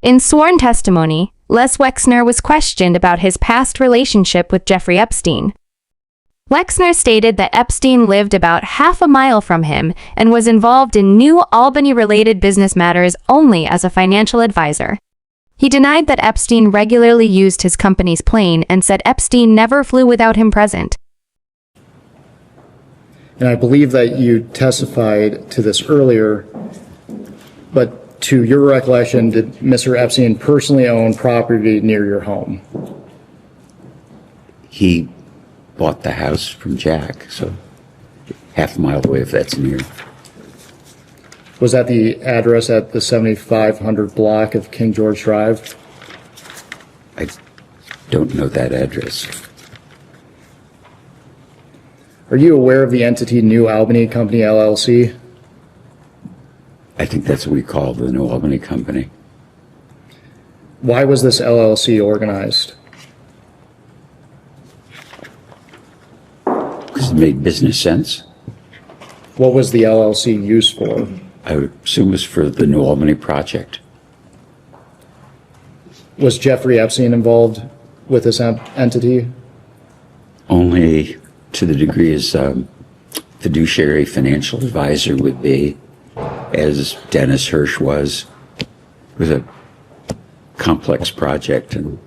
In sworn testimony, Les Wexner was questioned about his past relationship with Jeffrey Epstein. Wexner stated that Epstein lived about half a mile from him and was involved in New Albany-related business matters only as a financial advisor. He denied that Epstein regularly used his company's plane and said Epstein never flew without him present. And I believe that you testified to this earlier, but to your recollection, did Mr. Epstein personally own property near your home? He bought the house from Jack, so half a mile away if that's near. Was that the address at the 7500 block of King George Drive? I don't know that address. Are you aware of the entity New Albany Company, LLC? I think that's what we call the New Albany Company. Why was this LLC organized? Because it made business sense. What was the LLC used for? I would assume it was for the New Albany project. Was Jeffrey Epstein involved with this entity? Only to the degree as fiduciary financial advisor would be, as Dennis Hirsch was. It was a complex project, and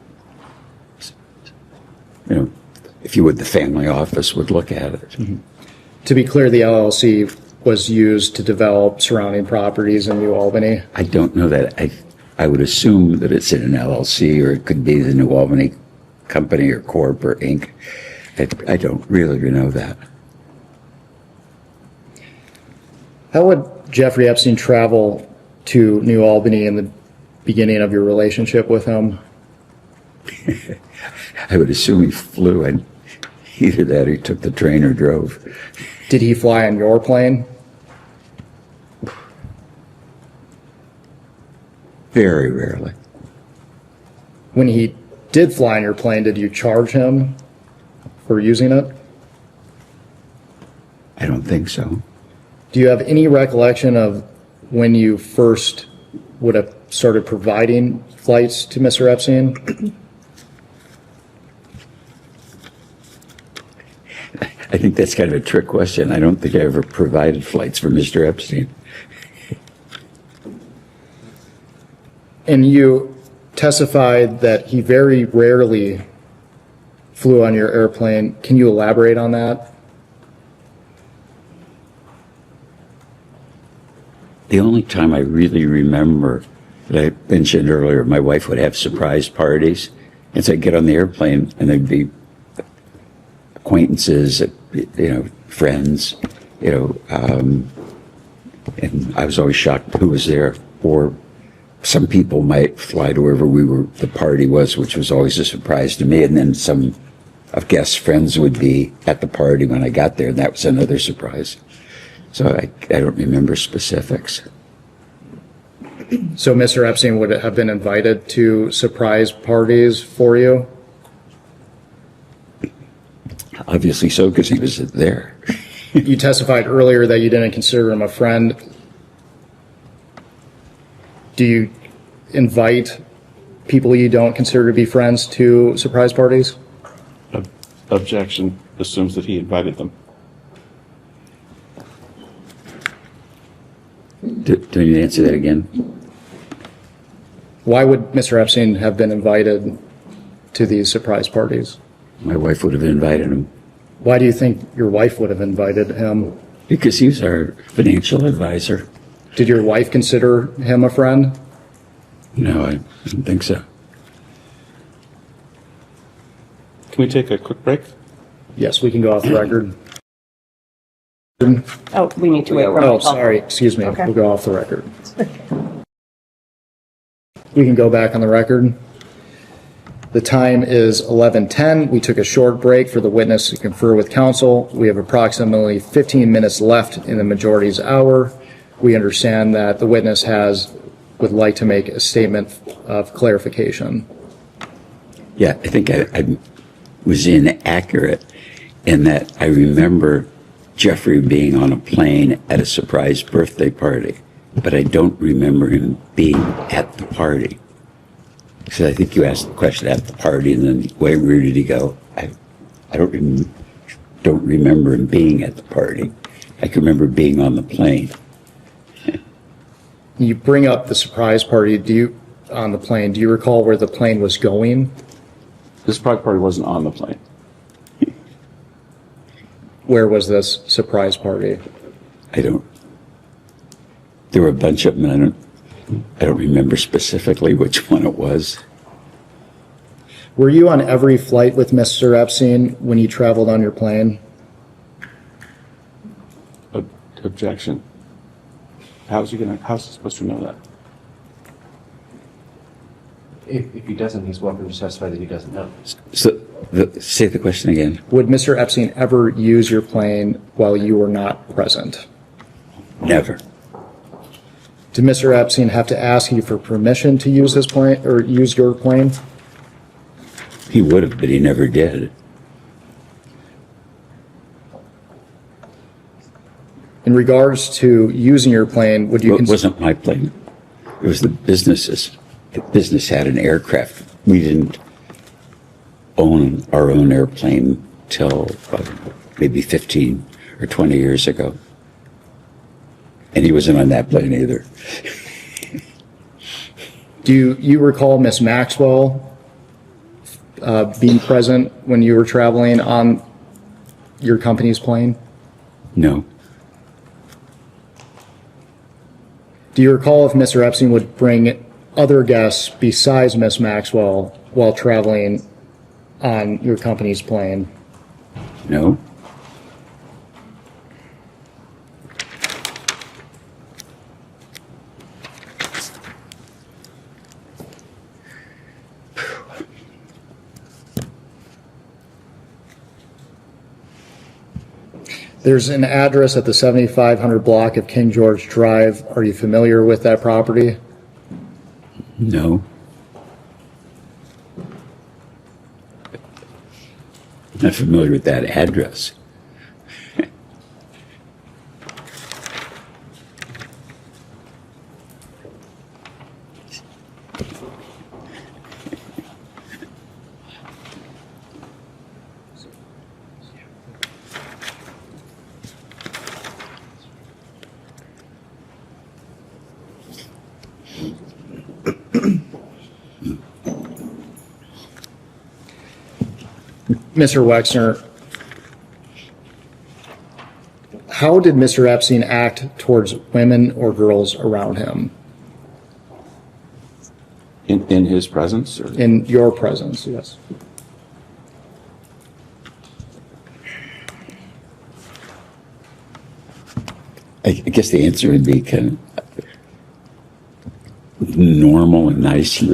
if you would, the family office would look at it. Mm-hmm. To be clear, the LLC was used to develop surrounding properties in New Albany? I don't know that. I would assume that it's in an LLC, or it could be the New Albany Company or Corp or Inc. I don't really know that. How would Jeffrey Epstein travel to New Albany in the beginning of your relationship with him? I would assume he flew, and either that or he took the train or drove. Did he fly on your plane? Very rarely. When he did fly on your plane, did you charge him for using it? I don't think so. Do you have any recollection of when you first would have started providing flights to Mr. Epstein? I think that's kind of a trick question. I don't think I ever provided flights for Mr. Epstein. And you testified that he very rarely flew on your airplane. Can you elaborate on that? The only time I really remember that I mentioned earlier, my wife would have surprise parties. And so I'd get on the airplane and there'd be acquaintances, friends, and I was always shocked who was there. Or some people might fly to wherever the party was, which was always a surprise to me. And then some of guests' friends would be at the party when I got there, and that was another surprise. So I don't remember specifics. So Mr. Epstein would have been invited to surprise parties for you? Obviously so, because he was there. You testified earlier that you didn't consider him a friend. Do you invite people you don't consider to be friends to surprise parties? Objection assumes that he invited them. Do you answer that again? Why would Mr. Epstein have been invited to these surprise parties? My wife would have invited him. Why do you think your wife would have invited him? Because he was our financial advisor. Did your wife consider him a friend? No, I don't think so. Can we take a quick break? Yes, we can go off the record. Oh, we need to wait for Oh, sorry, excuse me. Okay. We'll go off the record. We can go back on the record. The time is 11:10. We took a short break for the witness to confer with counsel. We have approximately 15 minutes left in the majority's hour. We understand that the witness would like to make a statement of clarification. Yeah, I think I was inaccurate in that I remember Jeffrey being on a plane at a surprise birthday party, but I don't remember him being at the party. Because I think you asked the question at the party, and then where did he go? I don't remember him being at the party. I can remember being on the plane. You bring up the surprise party on the plane. Do you recall where the plane was going? This private party wasn't on the plane. Where was this surprise party? There were a bunch of them, and I don't remember specifically which one it was. Were you on every flight with Mr. Epstein when you traveled on your plane? Objection. How's he supposed to know that? If he doesn't, he's welcome to testify that he doesn't know. So, say the question again. Would Mr. Epstein ever use your plane while you were not present? Never. Did Mr. Epstein have to ask you for permission to use his plane or use your plane? He would have, but he never did. In regards to using your plane, would you It wasn't my plane. It was the business's. The business had an aircraft. We didn't own our own airplane till maybe 15 or 20 years ago. And he wasn't on that plane either. Do you recall Miss Maxwell being present when you were traveling on your company's plane? No. Do you recall if Mr. Epstein would bring other guests besides Miss Maxwell while traveling on your company's plane? No. There's an address at the 7500 block of King George Drive. Are you familiar with that property? No. Not familiar with that address. Mr. Wexner, how did Mr. Epstein act towards women or girls around him? In his presence? Or? In your presence, yes. I guess the answer would be kind of normal and nice. He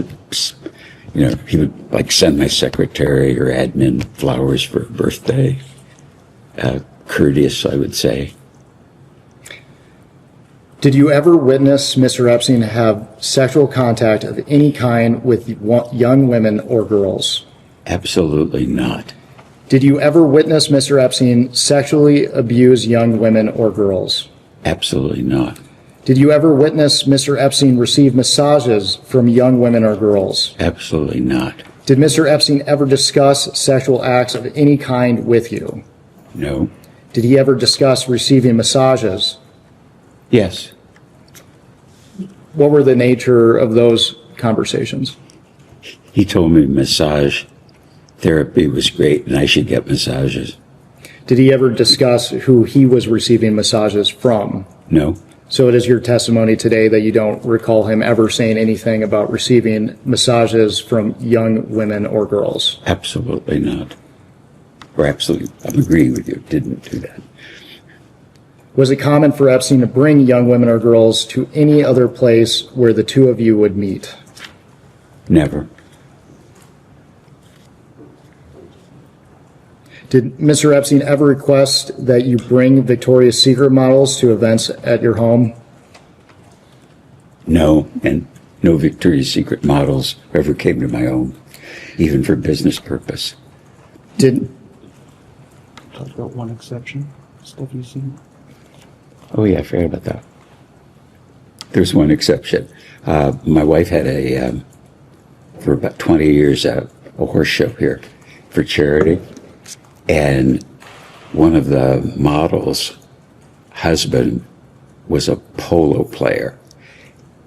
would like send my secretary or admin flowers for her birthday. Courteous, I would say. Did you ever witness Mr. Epstein have sexual contact of any kind with young women or girls? Absolutely not. Did you ever witness Mr. Epstein sexually abuse young women or girls? Absolutely not. Did you ever witness Mr. Epstein receive massages from young women or girls? Absolutely not. Did Mr. Epstein ever discuss sexual acts of any kind with you? No. Did he ever discuss receiving massages? Yes. What were the nature of those conversations? He told me massage therapy was great and I should get massages. Did he ever discuss who he was receiving massages from? No. So it is your testimony today that you don't recall him ever saying anything about receiving massages from young women or girls? Absolutely not. Or absolutely, I'm agreeing with you, didn't do that. Was it common for Epstein to bring young women or girls to any other place where the two of you would meet? Never. Did Mr. Epstein ever request that you bring Victoria's Secret models to events at your home? No, and no Victoria's Secret models ever came to my home, even for business purpose. Did Talk about one exception. Stuff you've seen. Oh yeah, I forgot about that. There's one exception. My wife had a for about 20 years at a horse show here for charity. And one of the models' husband was a polo player.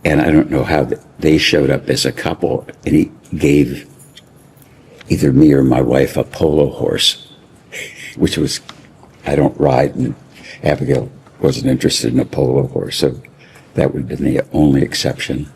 And I don't know how they showed up as a couple, and he gave either me or my wife a polo horse, which was, I don't ride, and Abigail wasn't interested in a polo horse, so that would have been the only exception.